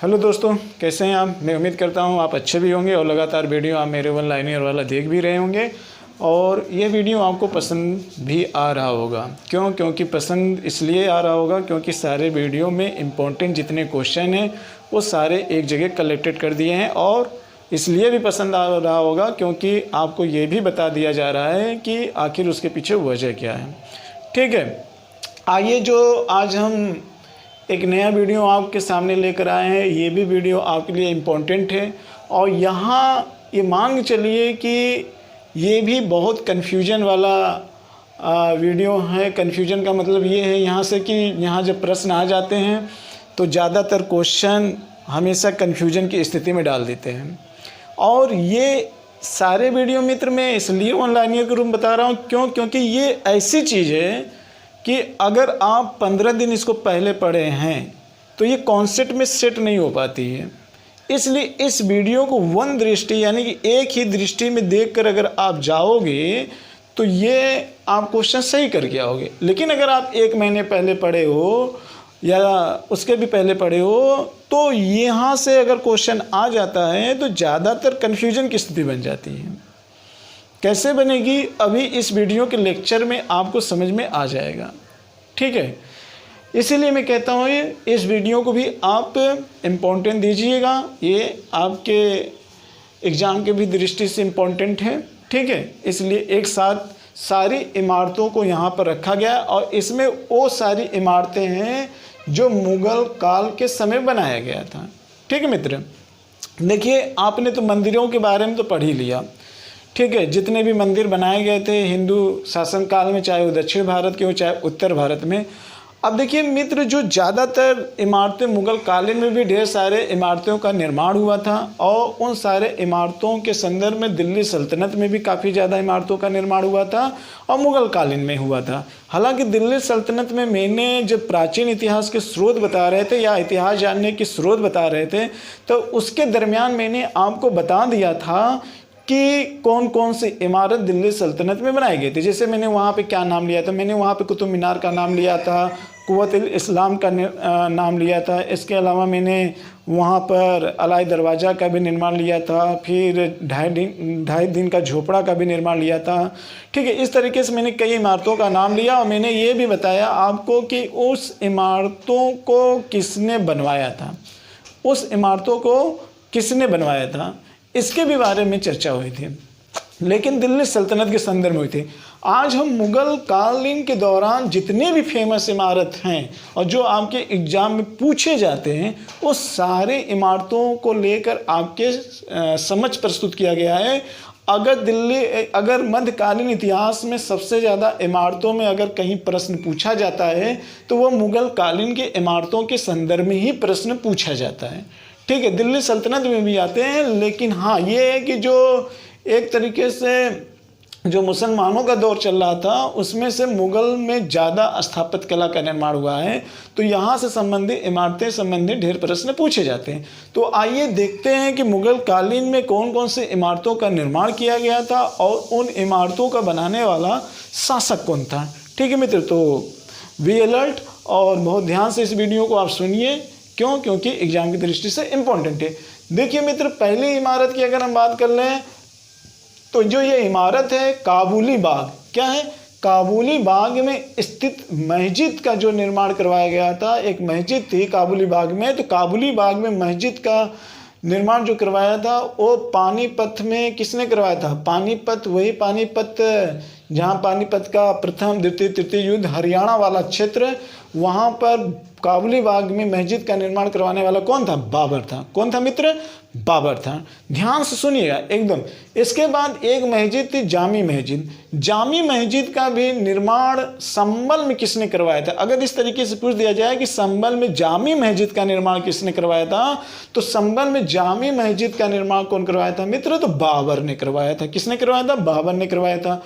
Hello दोस्तों, कैसे हैं आप। मैं उम्मीद करता हूं आप अच्छे भी होंगे और लगातार वीडियो आप मेरे वन लाइनर वाला देख भी रहे होंगे और ये वीडियो आपको पसंद भी आ रहा होगा। क्योंकि पसंद इसलिए आ रहा होगा क्योंकि सारे वीडियो में इम्पोर्टेंट जितने क्वेश्चन हैं वो सारे एक जगह कलेक्टेड कर दिए हैं और इसलिए भी पसंद आ रहा होगा क्योंकि आपको ये भी बता दिया जा रहा है कि आखिर उसके पीछे वजह क्या है। ठीक है, आइए जो आज हम एक नया वीडियो आपके सामने लेकर आए हैं, ये भी वीडियो आपके लिए इम्पोर्टेंट है और यहाँ ये मान के चलिए कि ये भी बहुत कन्फ्यूजन वाला वीडियो है। कन्फ्यूजन का मतलब ये है यहाँ से कि यहाँ जब प्रश्न आ जाते हैं तो ज़्यादातर क्वेश्चन हमेशा कन्फ्यूजन की स्थिति में डाल देते हैं और ये सारे वीडियो मित्र मैं इसलिए ऑनलाइन के रूप में बता रहा हूँ क्योंकि ये ऐसी चीज़ है कि अगर आप 15 दिन इसको पहले पढ़े हैं तो ये कॉन्सेप्ट में सेट नहीं हो पाती है। इसलिए इस वीडियो को वन दृष्टि यानी कि एक ही दृष्टि में देखकर अगर आप जाओगे तो ये आप क्वेश्चन सही करके आओगे। लेकिन अगर आप 1 महीने पहले पढ़े हो या उसके भी पहले पढ़े हो तो यहाँ से अगर क्वेश्चन आ जाता है तो ज़्यादातर कन्फ्यूजन की स्थिति बन जाती है। कैसे बनेगी अभी इस वीडियो के लेक्चर में आपको समझ में आ जाएगा। ठीक है, इसीलिए मैं कहता हूँ इस वीडियो को भी आप इम्पोर्टेंट दीजिएगा। ये आपके एग्ज़ाम के भी दृष्टि से इम्पोर्टेंट है। ठीक है, इसलिए एक साथ सारी इमारतों को यहाँ पर रखा गया और इसमें वो सारी इमारतें हैं जो मुग़ल काल के समय बनाया गया था। ठीक है मित्र, देखिए आपने तो मंदिरों के बारे में तो पढ़ ही लिया। ठीक है, जितने भी मंदिर बनाए गए थे हिंदू शासन काल में, चाहे वो दक्षिण भारत के हो चाहे उत्तर भारत में। अब देखिए मित्र, जो ज़्यादातर इमारतें मुग़ल कालीन में भी ढेर सारे इमारतों का निर्माण हुआ था और उन सारे इमारतों के संदर्भ में दिल्ली सल्तनत में भी काफ़ी ज़्यादा इमारतों का निर्माण हुआ था और मुग़ल कालीन में हुआ था। हालांकि दिल्ली सल्तनत में मैंने जब प्राचीन इतिहास के स्रोत बता रहे थे या इतिहास जानने के स्रोत बता रहे थे तो उसके दरमियान मैंने आपको बता दिया था कि कौन कौन सी इमारत दिल्ली सल्तनत में बनाई गई थी। जैसे मैंने वहाँ पे क्या नाम लिया था, मैंने वहाँ पे कुतुब मीनार का नाम लिया था, कुव्वत-उल-इस्लाम का नाम लिया था। इसके अलावा मैंने वहाँ पर अलाई दरवाज़ा का भी निर्माण लिया था, फिर ढाई दिन का झोपड़ा का भी निर्माण लिया था। ठीक है, इस तरीके से मैंने कई इमारतों का नाम लिया और मैंने ये भी बताया आपको कि उस इमारतों को किसने बनवाया था, उस इमारतों को किसने बनवाया था, इसके भी बारे में चर्चा हुई थी। लेकिन दिल्ली सल्तनत के संदर्भ में हुई थी। आज हम मुग़ल कालीन के दौरान जितने भी फेमस इमारत हैं और जो आपके एग्ज़ाम में पूछे जाते हैं वो सारे इमारतों को लेकर आपके समझ प्रस्तुत किया गया है। अगर मध्यकालीन इतिहास में सबसे ज़्यादा इमारतों में अगर कहीं प्रश्न पूछा जाता है तो वह मुग़ल कालीन के इमारतों के संदर्भ में ही प्रश्न पूछा जाता है। ठीक है, दिल्ली सल्तनत में भी आते हैं, लेकिन हाँ ये है कि जो एक तरीके से जो मुसलमानों का दौर चल रहा था उसमें से मुग़ल में ज़्यादा स्थापत्य कला का निर्माण हुआ है तो यहाँ से संबंधित इमारतें संबंधित ढेर प्रश्न पूछे जाते हैं। तो आइए देखते हैं कि मुग़ल कालीन में कौन कौन सी इमारतों का निर्माण किया गया था और उन इमारतों का बनाने वाला शासक कौन था। ठीक है मित्र, तो बी अलर्ट और बहुत ध्यान से इस वीडियो को आप सुनिए। क्योंकि एग्जाम की दृष्टि से इम्पोर्टेंट है। देखिए मित्र, पहली इमारत की अगर हम बात कर लें तो जो ये इमारत है काबुली बाग, क्या है, काबुली बाग में स्थित मस्जिद का जो निर्माण करवाया गया था। एक मस्जिद थी काबुली बाग में, तो काबुली बाग में मस्जिद का निर्माण जो करवाया था वो पानीपत में किसने करवाया था, पानीपत, वही पानीपत जहाँ पानीपत का प्रथम द्वितीय तृतीय युद्ध हरियाणा वाला क्षेत्र, वहाँ पर काबुली बाग में मस्जिद का निर्माण करवाने वाला कौन था, बाबर था। कौन था मित्र, बाबर था। ध्यान से सुनिएगा एकदम। इसके बाद एक मस्जिद थी जामी मस्जिद। जामी मस्जिद का भी निर्माण संभल में किसने करवाया था। अगर इस तरीके से पूछ दिया जाए कि संभल में जामी मस्जिद का निर्माण किसने करवाया था तो संभल में जामी मस्जिद का निर्माण कौन करवाया था मित्र, तो बाबर ने करवाया था। किसने करवाया था, बाबर ने करवाया था।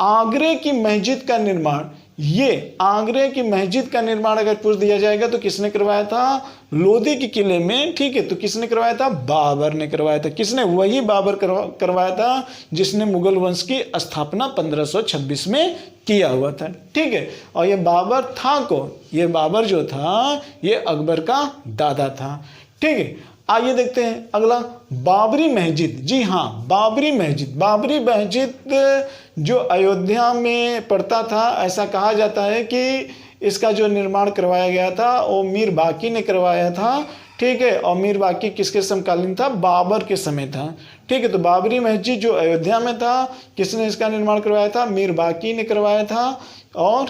आगरे की मस्जिद का निर्माण, ये आगरे की मस्जिद का निर्माण अगर पूछ दिया जाएगा तो किसने करवाया था, लोधी के किले में। ठीक है, तो किसने करवाया था, बाबर ने करवाया था। किसने, वही बाबर करवाया था जिसने मुगल वंश की स्थापना 1526 में किया हुआ था। ठीक है, और ये बाबर था कौन, ये बाबर जो था ये अकबर का दादा था। ठीक है, आइए देखते हैं अगला, बाबरी मस्जिद। जी हाँ, बाबरी मस्जिद। बाबरी मस्जिद जो अयोध्या में पड़ता था, ऐसा कहा जाता है कि इसका जो निर्माण करवाया गया था वो मीर बाकी ने करवाया था। ठीक है, और मीर बाकी किसके समकालीन था? बाबर के समय था। ठीक है, तो बाबरी मस्जिद जो अयोध्या में था, किसने इसका निर्माण करवाया था? मीर बाकी ने करवाया था। और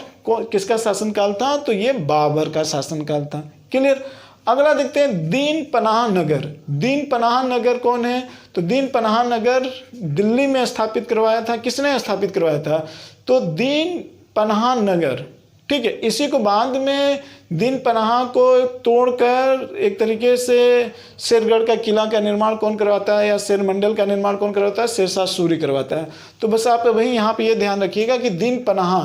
किसका शासनकाल था? तो ये बाबर का शासनकाल था। क्लियर। अगला देखते हैं, दीन पनाह नगर। दीन पनाह नगर कौन है? तो दीन पनाह नगर दिल्ली में स्थापित करवाया था। किसने स्थापित करवाया था? तो दीन पनाह नगर। ठीक है, इसी को बाद में दीन पनाह को तोड़कर एक तरीके से शेरगढ़ का किला का निर्माण कौन करवाता है, या शेर मंडल का निर्माण कौन करवाता है? शेरशाह सूरी करवाता है। तो बस आप वही यहाँ पे ये ध्यान रखिएगा कि दीन पनाह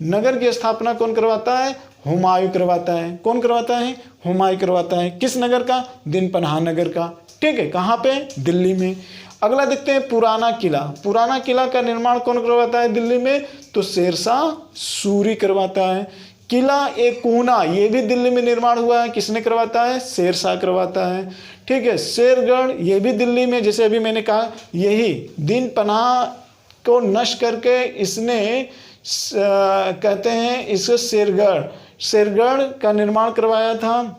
नगर की स्थापना कौन करवाता है? हुमायूं करवाता है। कौन करवाता है? हुमायूं करवाता है। किस नगर का? दीन पनाह नगर का। ठीक है, कहाँ पे? दिल्ली में। अगला देखते हैं, पुराना किला। पुराना किला का निर्माण कौन करवाता है दिल्ली में? तो शेरशाह सूरी करवाता है। किला एक कूना, ये भी दिल्ली में निर्माण हुआ है। किसने करवाता है? शेरशाह करवाता है। ठीक है, शेरगढ़ ये भी दिल्ली में, जैसे अभी मैंने कहा, यही दीन पनाह को नष्ट करके इसने कहते हैं इसको शेरगढ़ का निर्माण करवाया था,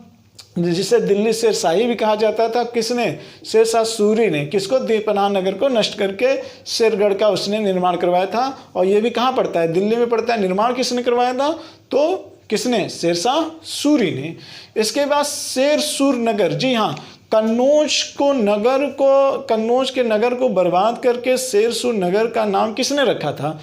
जिसे दिल्ली शेरशाही भी कहा जाता था। किसने? शेरशाह सूरी ने। किसको? दीन पनाह नगर को नष्ट करके शेरगढ़ का उसने निर्माण करवाया था। और ये भी कहाँ पड़ता है? दिल्ली में पड़ता है। निर्माण किसने करवाया था? तो किसने? शेरशाह सूरी ने। इसके बाद शेरसूर नगर। जी हाँ, कन्नौज के नगर को बर्बाद करके शेरसूर नगर का नाम किसने रखा था?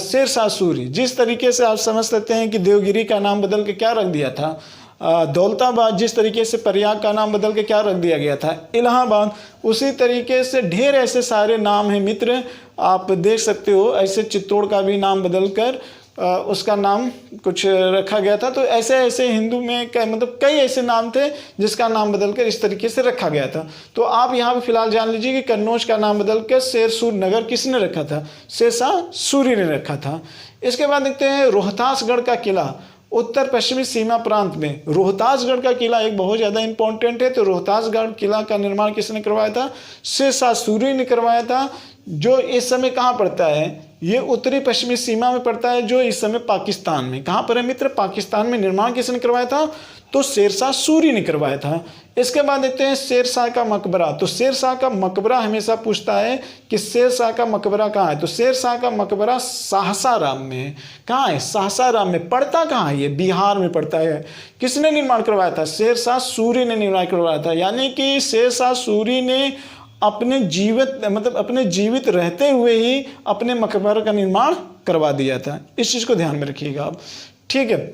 शेरशाह सूरी। जिस तरीके से आप समझ सकते हैं कि देवगिरी का नाम बदल के क्या रख दिया था? दौलताबाद। जिस तरीके से प्रयाग का नाम बदल के क्या रख दिया गया था? इलाहाबाद। उसी तरीके से ढेर ऐसे सारे नाम हैं मित्र, आप देख सकते हो। ऐसे चित्तौड़ का भी नाम बदलकर उसका नाम कुछ रखा गया था। तो ऐसे ऐसे हिंदू में मतलब कई ऐसे नाम थे जिसका नाम बदलकर इस तरीके से रखा गया था। तो आप यहाँ पे फिलहाल जान लीजिए कि कन्नौज का नाम बदलकर शेरसूर नगर किसने रखा था? शेरशाह सूरी ने रखा था। इसके बाद देखते हैं, रोहतासगढ़ का किला। उत्तर पश्चिमी सीमा प्रांत में रोहतासगढ़ का किला एक बहुत ज़्यादा इंपॉर्टेंट है। तो रोहतासगढ़ किला का निर्माण किसने करवाया था? शेरशाह सूरी ने करवाया था, जो इस समय कहाँ पड़ता है? ये उत्तरी पश्चिमी सीमा में पड़ता है, जो इस समय पाकिस्तान में। कहाँ पर है मित्र? पाकिस्तान में। निर्माण किसने करवाया था? तो शेरशाह सूरी ने करवाया था। इसके बाद देखते हैं, शेरशाह का मकबरा। तो शेरशाह का मकबरा हमेशा पूछता है कि शेरशाह का मकबरा कहाँ है? तो शेरशाह का मकबरा सासाराम में है। कहाँ है? सासाराम में। पड़ता कहाँ है? ये बिहार में पड़ता है। किसने निर्माण करवाया था? शेरशाह सूरी ने निर्माण करवाया था। यानी कि शेरशाह सूरी ने अपने जीवित रहते हुए ही अपने मकबरे का निर्माण करवा दिया था। इस चीज़ को ध्यान में रखिएगा आप। ठीक है,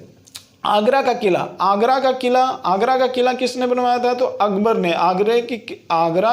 आगरा का किला किसने बनवाया था? तो अकबर ने। आगरा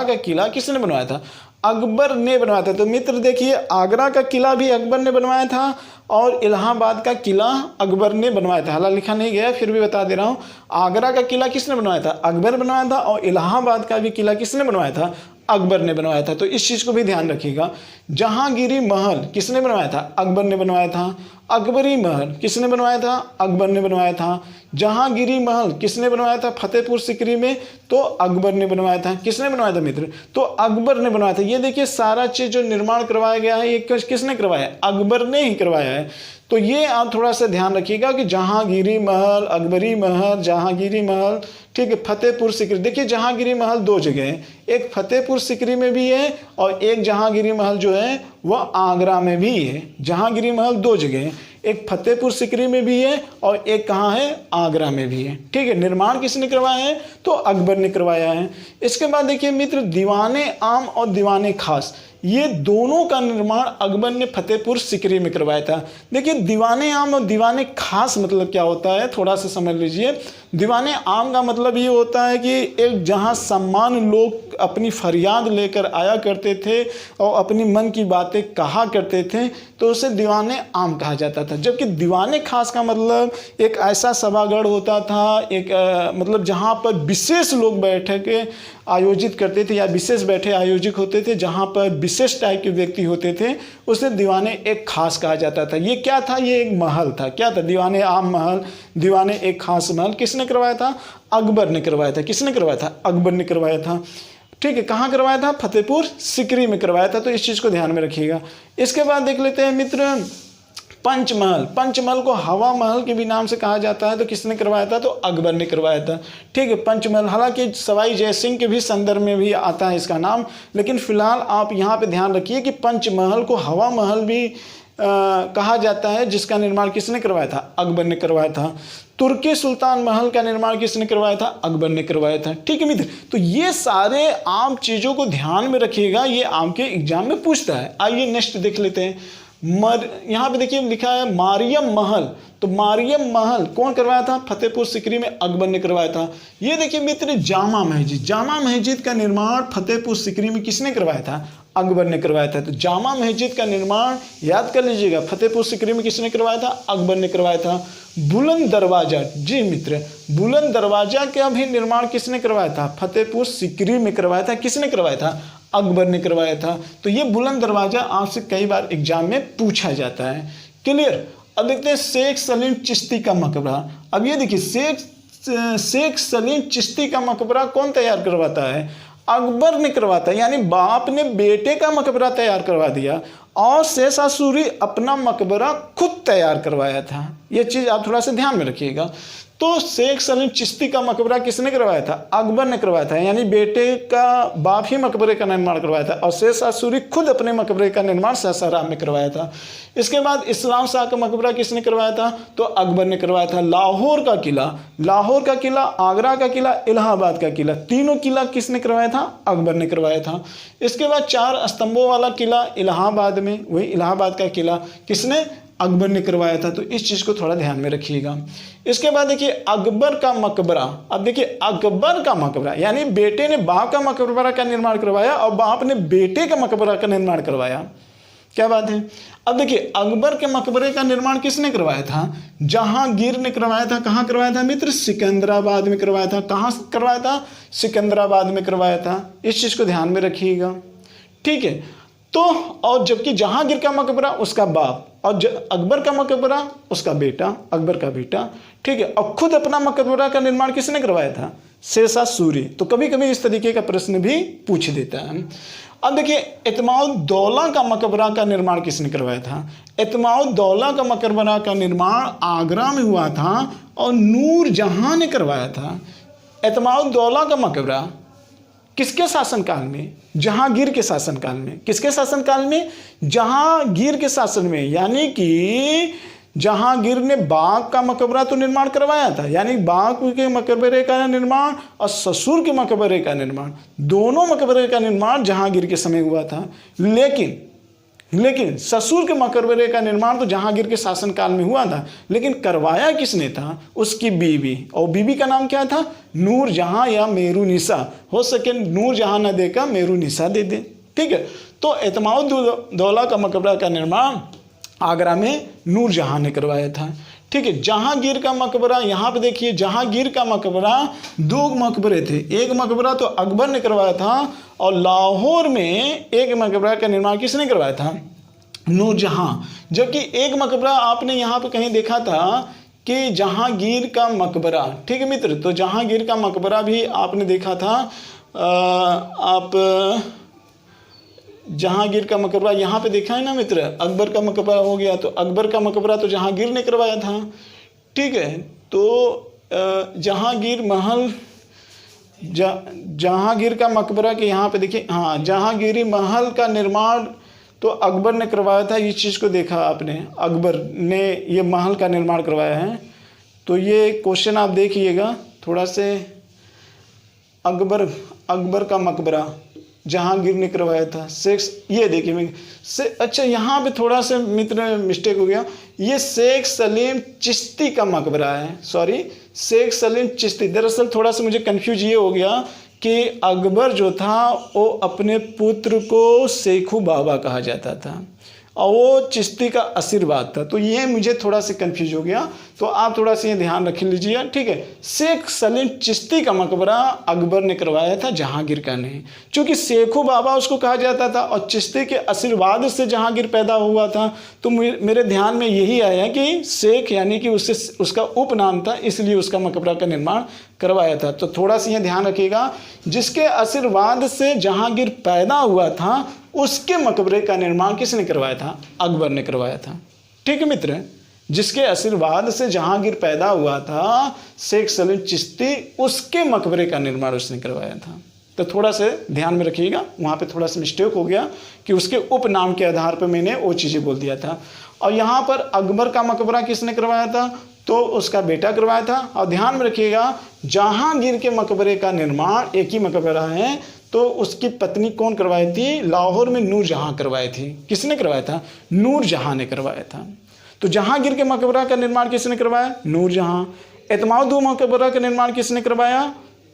का किला किसने बनवाया था? अकबर ने बनवाया था। तो मित्र देखिए, आगरा का किला भी अकबर ने बनवाया था और इलाहाबाद का किला अकबर ने बनवाया था। हालांकि लिखा नहीं गया, फिर भी बता दे रहा हूँ। आगरा का किला किसने बनवाया था? अकबर बनवाया था। और इलाहाबाद का भी किला किसने बनवाया था? अकबर ने बनवाया था। तो इस चीज़ को भी ध्यान रखिएगा। जहांगीरी महल किसने बनवाया था? अकबर ने बनवाया था। अकबरी महल किसने बनवाया था? अकबर ने बनवाया था। जहांगीरी महल किसने बनवाया था? फतेहपुर सिकरी में। तो अकबर ने बनवाया था। किसने बनवाया था मित्र? तो अकबर ने बनवाया था। ये देखिए, सारा चीज़ जो निर्माण करवाया गया है ये किसने करवाया? अकबर ने ही करवाया है। तो ये आप थोड़ा सा ध्यान रखिएगा कि जहांगीरी महल, अकबरी महल, जहांगीरी महल। ठीक है, फतेहपुर सिकरी। देखिए, जहांगीरी महल दो जगह है, एक फतेहपुर सिकरी में भी है और एक जहांगीरी महल जो है वह आगरा में भी है। जहांगीरी महल दो जगह है, एक फतेहपुर सिकरी में भी है और एक कहाँ है? आगरा में भी है। ठीक है, निर्माण किसने करवाया है? तो अकबर ने करवाया है। इसके बाद देखिए मित्र, दीवाने आम और दीवाने खास, ये दोनों का निर्माण अकबर ने फतेहपुर सिकरी में करवाया था। देखिए, दीवाने आम और दीवाने खास मतलब क्या होता है, थोड़ा सा समझ लीजिए। दीवाने आम का मतलब ये होता है कि एक जहाँ सम्मान लोग अपनी फरियाद लेकर आया करते थे और अपनी मन की बातें कहा करते थे, तो उसे दीवाने आम कहा जाता था। जबकि दीवाने खास का मतलब एक ऐसा सभागार होता था, एक मतलब जहाँ पर विशेष लोग बैठ के आयोजित करते थे या विशेष बैठे आयोजित होते थे जहाँ पर विशेष टाइप के व्यक्ति होते थे, उसे दीवाने एक खास कहा जाता था। ये क्या था? ये एक महल था। क्या था? दीवाने आम महल, दीवाने एक खास महल। किसने करवाया था? अकबर ने करवाया था। किसने करवाया था? अकबर ने करवाया था। ठीक है, कहाँ करवाया था? फतेहपुर सीकरी में करवाया था। तो इस चीज़ को ध्यान में रखिएगा। इसके बाद देख लेते हैं मित्र पंचमहल। पंचमहल को हवा महल के भी नाम से कहा जाता है। तो किसने करवाया था? तो अकबर ने करवाया था। ठीक है, पंचमहल, हालांकि सवाई जयसिंह के भी संदर्भ में भी आता है इसका नाम, लेकिन फिलहाल आप यहाँ पे ध्यान रखिए कि पंचमहल को हवा महल भी कहा जाता है, जिसका निर्माण किसने करवाया था? अकबर ने करवाया था। तुर्की सुल्तान महल का निर्माण किसने करवाया था? अकबर ने करवाया था। ठीक है मित्र, तो ये सारे आम चीज़ों को ध्यान में रखिएगा, ये आपके एग्जाम में पूछता है। आइए नेक्स्ट देख लेते हैं। यहाँ पे देखिए लिखा है मारियम महल। तो मारियम महल कौन करवाया था? फतेहपुर सीकरी में अकबर ने करवाया था। ये देखिए मित्र जामा मस्जिद, जामा मस्जिद का निर्माण फतेहपुर सीकरी में किसने करवाया था? अकबर ने करवाया था। तो जामा मस्जिद का निर्माण याद कर लीजिएगा, फतेहपुर सीकरी में किसने करवाया था? अकबर ने करवाया था। बुलंद दरवाजा, जी मित्र, बुलंद दरवाजा का भी निर्माण किसने करवाया था? फतेहपुर सीकरी में करवाया था। किसने करवाया था? अकबर ने करवाया था। तो ये बुलंद दरवाजा आपसे कई बार एग्जाम में पूछा जाता है। क्लियर। अब देखते हैं शेख सलीम चिश्ती का मकबरा। अब ये देखिए शेख सलीम चिश्ती का मकबरा कौन तैयार करवाता है? अकबर ने करवाता है, यानी बाप ने बेटे का मकबरा तैयार करवा दिया और शेषा सूरी अपना मकबरा खुद तैयार करवाया था। ये चीज़ आप थोड़ा सा ध्यान में रखिएगा। तो शेख सलीम चिश्ती का मकबरा किसने करवाया था? अकबर ने करवाया था, यानी बेटे का बाप ही मकबरे का निर्माण करवाया था। और शेषा सूरी खुद अपने मकबरे का निर्माण सासाराम में करवाया था। इसके बाद इस्लाम शाह का मकबरा किसने करवाया था? तो अकबर ने करवाया था। लाहौर का किला, आगरा का किला, इलाहाबाद का किला, तीनों किला किसने करवाया था? अकबर ने करवाया था। इसके बाद 4 स्तंभों वाला किला इलाहाबाद में, वही इलाहाबाद का किला किसने? अकबर ने करवाया था। तो इस चीज़ को थोड़ा ध्यान में रखिएगा। इसके बाद देखिए अकबर का मकबरा। अब देखिए अकबर का मकबरा, यानी बेटे ने बाप का मकबरा का निर्माण करवाया और बाप ने बेटे का मकबरा का निर्माण करवाया। क्या बात है। अब देखिए अकबर के मकबरे का निर्माण किसने करवाया था? जहांगीर ने करवाया था। कहाँ करवाया था मित्र? सिकंदराबाद में करवाया था। कहाँ करवाया था? सिकंदराबाद में करवाया था। इस चीज़ को ध्यान में रखिएगा। ठीक है, तो और जबकि जहांगीर का मकबरा उसका बाप और अकबर का मकबरा उसका बेटा, अकबर का बेटा। ठीक है, और खुद अपना मकबरा का निर्माण किसने करवाया था? शेषा सूरी। तो कभी कभी इस तरीके का प्रश्न भी पूछ देता है। अब देखिए इत्माउद्दौला का मकबरा का निर्माण किसने करवाया था? इत्माउद्दौला का मकबरा का निर्माण आगरा में हुआ था और नूरजहां ने करवाया था। इत्माउद्दौला का मकबरा किसके शासनकाल में? जहांगीर के शासनकाल में। किसके शासनकाल में? जहांगीर के शासन में। यानी कि जहांगीर ने बाप का मकबरा तो निर्माण करवाया था, यानी बाप के मकबरे का निर्माण और ससुर के मकबरे का निर्माण, दोनों मकबरे का निर्माण जहांगीर के समय हुआ था। लेकिन ससुर के मकबरे का निर्माण तो जहांगीर के शासनकाल में हुआ था, लेकिन करवाया किसने था? उसकी बीवी। और बीवी का नाम क्या था? नूरजहां या मेरुनिसा। हो सके नूरजहां न देकर मेरुनिसा दे दे। ठीक है, तो इत्माउद्दौला का मकबरा का निर्माण आगरा में नूरजहां ने करवाया था। ठीक है, जहांगीर का मकबरा, यहाँ पे देखिए जहांगीर का मकबरा 2 मकबरे थे। एक मकबरा तो अकबर ने करवाया था और लाहौर में एक मकबरा का निर्माण किसने करवाया था? नूरजहां। जबकि एक मकबरा आपने यहाँ पे कहीं देखा था कि जहांगीर का मकबरा। ठीक है मित्र, तो जहांगीर का मकबरा भी आपने देखा था। आप जहांगीर का मकबरा यहाँ पे देखा है ना मित्र। अकबर का मकबरा हो गया, तो अकबर का मकबरा तो जहांगीर ने करवाया था। ठीक है, तो जहांगीर महल, जहांगीर का मकबरा के यहाँ पे देखिए, हाँ जहांगीरी महल का निर्माण तो अकबर ने करवाया था। इस चीज़ को देखा आपने, अकबर ने ये महल का निर्माण करवाया है। तो ये क्वेश्चन आप देखिएगा थोड़ा से। अकबर का मकबरा जहांगीर ने करवाया था। ये देखिए अच्छा यहाँ पे थोड़ा सा मित्र मिस्टेक हो गया। ये शेख सलीम चिश्ती का मकबरा है। सॉरी, शेख सलीम चिश्ती। दरअसल थोड़ा सा मुझे कंफ्यूज ये हो गया कि अकबर जो था वो अपने पुत्र को शेखू बाबा कहा जाता था और वो चिश्ती का आशीर्वाद था। तो ये मुझे थोड़ा सा कंफ्यूज हो गया। तो आप थोड़ा सा ये ध्यान रख लीजिए, ठीक है। शेख सलीम चिश्ती का मकबरा अकबर ने करवाया था, जहांगीर का नहीं। चूँकि शेखो बाबा उसको कहा जाता था और चिश्ती के आशीर्वाद से जहांगीर पैदा हुआ था, तो मेरे ध्यान में यही आया कि शेख यानी कि उससे उसका उपनाम था, इसलिए उसका मकबरा का निर्माण करवाया था। तो थोड़ा सा ये ध्यान रखिएगा, जिसके आशीर्वाद से जहांगीर पैदा हुआ था उसके मकबरे का निर्माण किसने करवाया था? अकबर ने करवाया था। ठीक है मित्र, जिसके आशीर्वाद से जहांगीर पैदा हुआ था शेख सलीम चिश्ती, उसके मकबरे का निर्माण उसने करवाया था। तो थोड़ा सा ध्यान में रखिएगा, वहाँ पे थोड़ा सा मिस्टेक हो गया कि उसके उपनाम के आधार पर मैंने वो चीज़ें बोल दिया था। और यहाँ पर अकबर का मकबरा किसने करवाया था? तो उसका बेटा करवाया था। और ध्यान में रखिएगा, जहांगीर के मकबरे का निर्माण, एक ही मकबरा है, तो उसकी पत्नी कौन करवाई थी? लाहौर में नूरजहां करवाई थी। किसने करवाया था? नूरजहां ने करवाया था। तो जहांगीर के मकबरा का निर्माण किसने करवाया? नूरजहां। एतमादुद्दौला मकबरा का निर्माण किसने करवाया?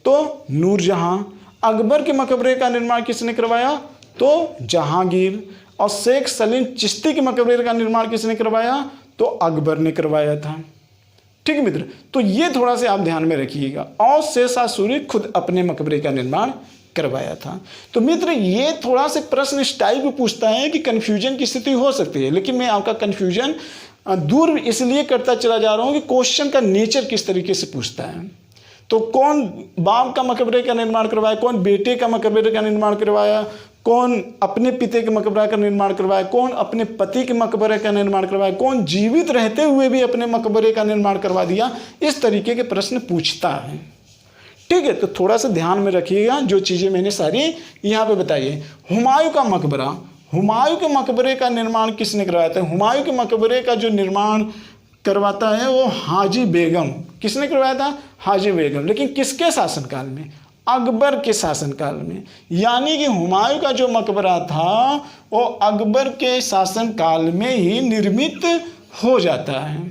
तो नूरजहां। अकबर के मकबरे का निर्माण किसने करवाया? तो जहांगीर। और शेख सलीम चिश्ती के मकबरे का निर्माण किसने करवाया? तो अकबर ने करवाया था। ठीक है मित्र, तो ये थोड़ा सा आप ध्यान में रखिएगा। और शेरशाह सूरी खुद अपने मकबरे का निर्माण करवाया था। तो मित्र, ये थोड़ा सा प्रश्न इस टाइप में पूछता है कि कन्फ्यूजन की स्थिति हो सकती है, लेकिन मैं आपका कन्फ्यूजन दूर इसलिए करता चला जा रहा हूँ कि क्वेश्चन का नेचर किस तरीके से पूछता है। तो कौन बाप का मकबरे का निर्माण करवाया, कौन बेटे का मकबरे का निर्माण करवाया, कौन अपने पिता के मकबरा का निर्माण करवाया, कौन अपने पति के मकबरे का निर्माण करवाया, कौन जीवित रहते हुए भी अपने मकबरे का निर्माण करवा दिया, इस तरीके के प्रश्न पूछता है। ठीक है, तो थोड़ा सा ध्यान में रखिएगा जो चीज़ें मैंने सारी यहाँ पे बताई है। हुमायूं का मकबरा, हुमायूं के मकबरे का निर्माण किसने करवाया था? हुमायूं के मकबरे का जो निर्माण करवाता है वो हाजी बेगम। किसने करवाया था? हाजी बेगम। लेकिन किसके शासनकाल में? अकबर के शासनकाल में। यानी कि हुमायूं का जो मकबरा था वो अकबर के शासनकाल में ही निर्मित हो जाता है।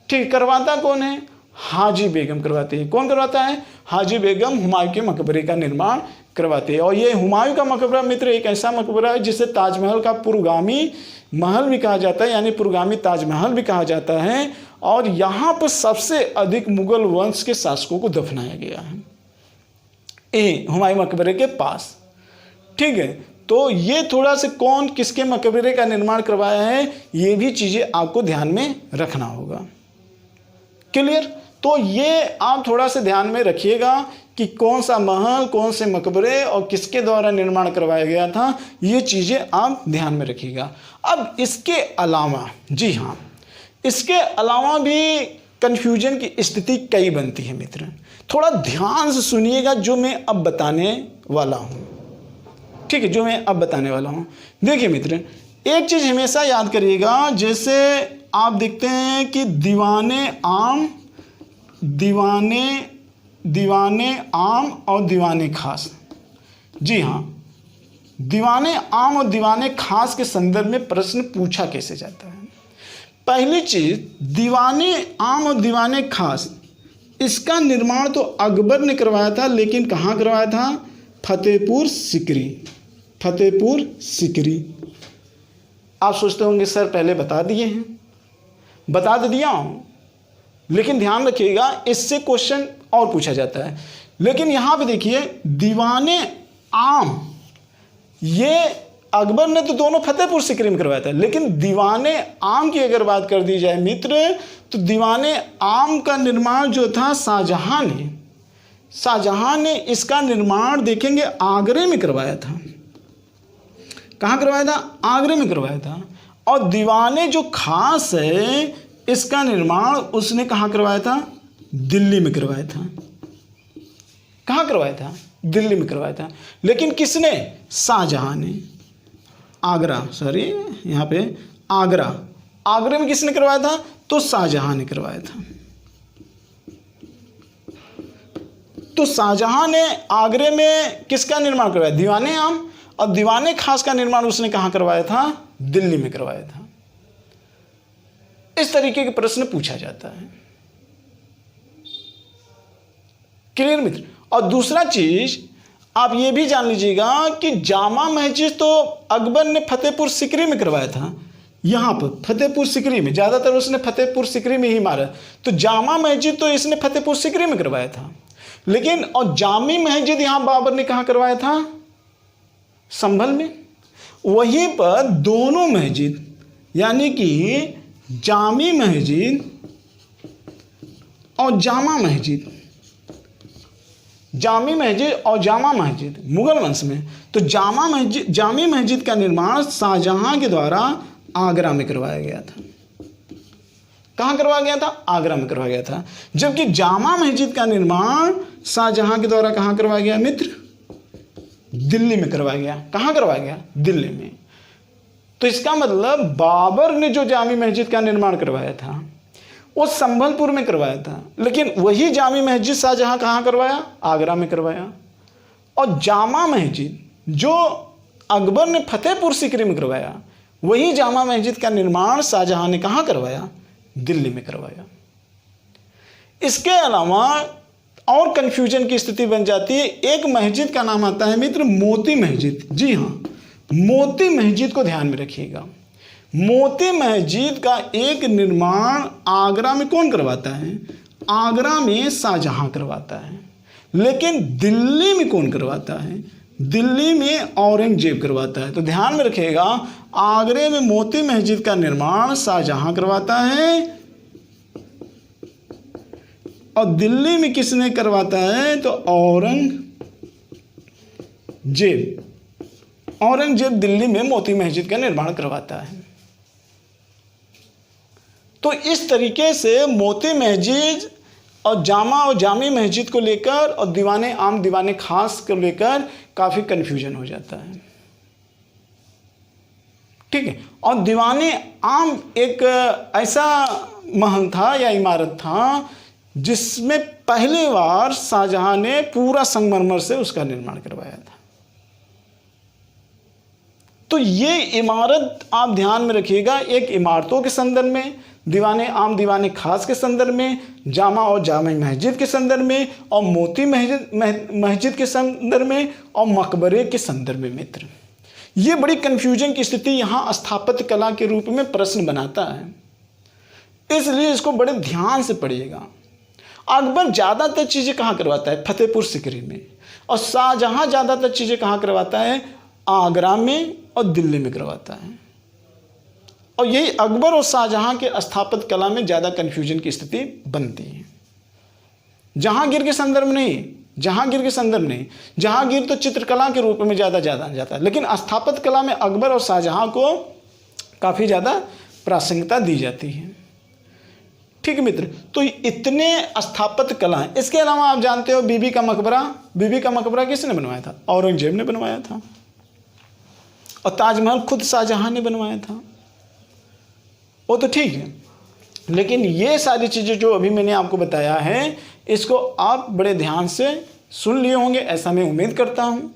ठीक, करवाता कौन है? हाजी बेगम करवाती है। कौन करवाता है? हाजी बेगम हुमायूं के मकबरे का निर्माण करवाती है। और ये हुमायूं का मकबरा मित्र एक ऐसा मकबरा है जिसे ताजमहल का पुरगामी महल भी कहा जाता है, यानी पुरगामी ताजमहल भी कहा जाता है। और यहाँ पर सबसे अधिक मुगल वंश के शासकों को दफनाया गया है हुमायूं मकबरे के पास। ठीक है, तो ये थोड़ा सा कौन किसके मकबरे का निर्माण करवाया है, ये भी चीज़ें आपको ध्यान में रखना होगा। क्लियर? तो ये आप थोड़ा सा ध्यान में रखिएगा कि कौन सा महल, कौन से मकबरे और किसके द्वारा निर्माण करवाया गया था, ये चीज़ें आप ध्यान में रखिएगा। अब इसके अलावा, जी हाँ, इसके अलावा भी कन्फ्यूजन की स्थिति कई बनती है मित्र। थोड़ा ध्यान से सुनिएगा जो मैं अब बताने वाला हूँ। ठीक है, जो मैं अब बताने वाला हूँ। देखिए मित्र, एक चीज़ हमेशा याद करिएगा, जैसे आप देखते हैं कि दीवाने आम और दीवाने खास। जी हाँ, दीवाने आम और दीवाने खास के संदर्भ में प्रश्न पूछा कैसे जाता है। पहली चीज, दीवाने आम और दीवाने खास, इसका निर्माण तो अकबर ने करवाया था, लेकिन कहाँ करवाया था? फतेहपुर सीकरी। फतेहपुर सीकरी। आप सोचते होंगे सर पहले बता दिए हैं। बता तो दिया हूँ, लेकिन ध्यान रखिएगा इससे क्वेश्चन और पूछा जाता है। लेकिन यहाँ पे देखिए, दीवाने आम, ये अकबर ने तो दोनों फतेहपुर सीकरी में करवाया था, लेकिन दीवाने आम की अगर बात कर दी जाए मित्र, तो दीवाने आम का निर्माण जो था शाहजहां ने इसका निर्माण देखेंगे आगरे में करवाया था। कहाँ करवाया था? आगरे में करवाया था। और दीवाने जो खास है, इसका निर्माण उसने कहाँ करवाया था? दिल्ली में करवाया था। कहाँ करवाया था? दिल्ली में करवाया था। लेकिन किसने? शाहजहां ने। यहाँ पे आगरे में किसने करवाया था? तो शाहजहां ने करवाया था। तो शाहजहां ने आगरे में किसका निर्माण करवाया? दीवाने आम। और दीवाने खास का निर्माण उसने कहाँ करवाया था? दिल्ली में करवाया था। इस तरीके के प्रश्न पूछा जाता है। क्लियर मित्र? और दूसरा चीज आप ये भी जान लीजिएगा कि जामा मस्जिद तो अकबर ने फतेहपुर सीकरी में करवाया था, यहाँ पर फतेहपुर सिकरी में, ज़्यादातर उसने फतेहपुर सिकरी में ही मारा। तो जामा मस्जिद तो इसने फतेहपुर सिकरी में करवाया था, लेकिन और जामी मस्जिद यहाँ बाबर ने कहाँ करवाया था? संभल में। वहीं पर दोनों मस्जिद यानी कि जामी मस्जिद और जामा मस्जिद, जामी मस्जिद और जामा मस्जिद मुगल वंश में, तो जामी मस्जिद का निर्माण शाहजहां के द्वारा आगरा में करवाया गया था। कहाँ करवाया गया था? आगरा में करवाया गया था। जबकि जामा मस्जिद का निर्माण शाहजहां के द्वारा कहाँ करवाया गया मित्र? दिल्ली में करवाया गया। कहाँ करवाया गया? दिल्ली में। तो इसका मतलब बाबर ने जो जामी मस्जिद का निर्माण करवाया था वो संभलपुर में करवाया था, लेकिन वही जामी मस्जिद शाहजहां कहाँ करवाया? आगरा में करवाया। और जामा मस्जिद जो अकबर ने फतेहपुर सिकरी में करवाया, वही जामा मस्जिद का निर्माण शाहजहां ने कहाँ करवाया? दिल्ली में करवाया। इसके अलावा और कन्फ्यूजन की स्थिति बन जाती है। एक मस्जिद का नाम आता है मित्र मोती मस्जिद। जी हाँ, मोती मस्जिद को ध्यान में रखिएगा। मोती मस्जिद का एक निर्माण आगरा में कौन करवाता है? आगरा में शाहजहां करवाता है। लेकिन दिल्ली में कौन करवाता है? दिल्ली में औरंगजेब करवाता है। तो ध्यान में रखिएगा, आगरे में मोती मस्जिद का निर्माण शाहजहां करवाता है और दिल्ली में किसने करवाता है? तो औरंगजेब दिल्ली में मोती मस्जिद का निर्माण करवाता है। तो इस तरीके से मोती मस्जिद और जामा और जामी मस्जिद को लेकर और दीवाने आम दीवाने खास को लेकर काफ़ी कन्फ्यूजन हो जाता है। ठीक है। और दीवाने आम एक ऐसा महल था या इमारत था जिसमें पहली बार शाहजहां ने पूरा संगमरमर से उसका निर्माण करवाया था। तो ये इमारत आप ध्यान में रखिएगा, एक इमारतों के संदर्भ में, दीवाने आम दीवाने खास के संदर्भ में, जामा और जामा मस्जिद के संदर्भ में, और मोती मस्जिद के संदर्भ में, और मकबरे के संदर्भ में मित्र, ये बड़ी कन्फ्यूजन की स्थिति यहाँ स्थापत्य कला के रूप में प्रश्न बनाता है। इसलिए इसको बड़े ध्यान से पढ़िएगा। अकबर ज़्यादातर चीज़ें कहाँ करवाता है? फतेहपुर सिकरी में। और शाहजहां ज़्यादातर चीज़ें कहाँ करवाता है? आगरा में और दिल्ली में करवाता है। और यही अकबर और शाहजहां के स्थापत्य कला में ज़्यादा कन्फ्यूजन की स्थिति बनती है। जहांगीर के संदर्भ नहीं, जहांगीर तो चित्रकला के रूप में ज़्यादा जाता है, लेकिन स्थापत्य कला में अकबर और शाहजहां को काफ़ी ज़्यादा प्रासंगिकता दी जाती है। ठीक है मित्र, तो इतने स्थापत्य कला हैं। इसके अलावा आप जानते हो बीबी का मकबरा किसने बनवाया था? औरंगजेब ने बनवाया था। और ताजमहल खुद शाहजहां ने बनवाया था। वो तो ठीक है, लेकिन ये सारी चीज़ें जो अभी मैंने आपको बताया है, इसको आप बड़े ध्यान से सुन लिए होंगे, ऐसा मैं उम्मीद करता हूँ।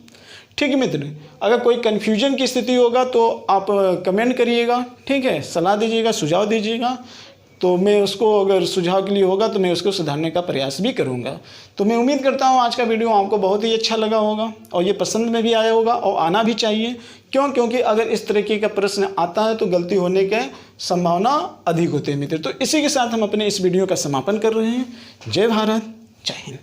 ठीक है मित्र, अगर कोई कन्फ्यूजन की स्थिति होगा तो आप कमेंट करिएगा। ठीक है, सलाह दीजिएगा, सुझाव दीजिएगा, तो मैं उसको, अगर सुझाव के लिए होगा तो मैं उसको सुधारने का प्रयास भी करूंगा। तो मैं उम्मीद करता हूं आज का वीडियो आपको बहुत ही अच्छा लगा होगा और ये पसंद में भी आया होगा, और आना भी चाहिए। क्योंकि अगर इस तरीके का प्रश्न आता है तो गलती होने की संभावना अधिक होती है मित्र। तो इसी के साथ हम अपने इस वीडियो का समापन कर रहे हैं। जय भारत, जय हिंद।